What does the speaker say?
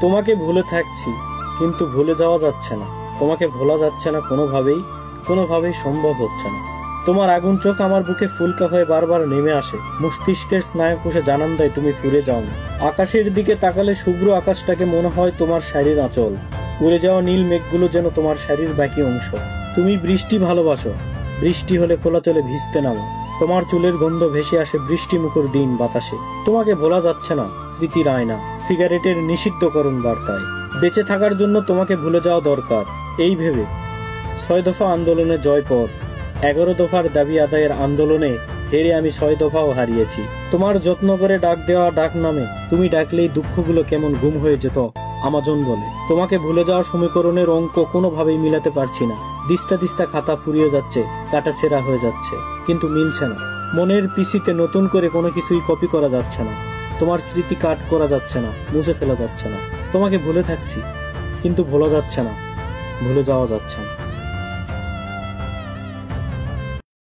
তোমাকে ভুলে থাকছি, কিন্তু ভুলে যাওয়া যাচ্ছে না। তোমাকে ভোলা যাচ্ছে না কোনোভাবেই সম্ভব হচ্ছে না। তোমার আগুন চোখ আমার বুকে ফুলকা হয়ে বারবার নেমে আসে, মস্তিষ্কের স্নায়ুকোষে জানান দেয় তুমি ফিরে যাও না। আকাশের দিকে তাকালে শুভ্র আকাশটাকে মনে হয় তোমার শাড়ির আঁচল, উড়ে যাওয়া নীল মেঘগুলো যেন তোমার শাড়ির বাকি অংশ। তুমি বৃষ্টি ভালোবাসো, বৃষ্টি হলে খোলা চলে ভিজতে নামো। তোমার চুলের গন্ধ ভেসে আসে বৃষ্টি মুখর দিন বাতাসে। তোমাকে ভোলা যাচ্ছে না স্মৃতির আয়না, সিগারেটের নিষিদ্ধকরণ বার্তায়। বেঁচে থাকার জন্য তোমাকে ভুলে যাওয়া দরকার, এই ভেবে 6 দফা আন্দোলনে জয় পর 11 দফার দাবি আদায়ের আন্দোলনে হেরে আমি 6 দফাও হারিয়েছি। তোমার যত্ন করে ডাক দেওয়া ডাক নামে তুমি ডাকলেই দুঃখগুলো কেমন গুম হয়ে যেত আমাজন বলে। তোমাকে ভুলে যাওয়ার সমীকরণের অঙ্ক কোনোভাবেই মিলাতে পারছি না। দিস্তা দিস্তা খাতা ফুরিয়ে যাচ্ছে, কাটাছেঁড়া হয়ে যাচ্ছে, কিন্তু মিলছে না। মনের পিসিতে নতুন করে কোনো কিছুই কপি করা যাচ্ছে না। তোমার স্মৃতি কাট করা যাচ্ছে না, মুছে ফেলা যাচ্ছে না। তোমাকে ভুলে থাকছি, কিন্তু ভোলা যাচ্ছে না, ভুলে যাওয়া যাচ্ছে না।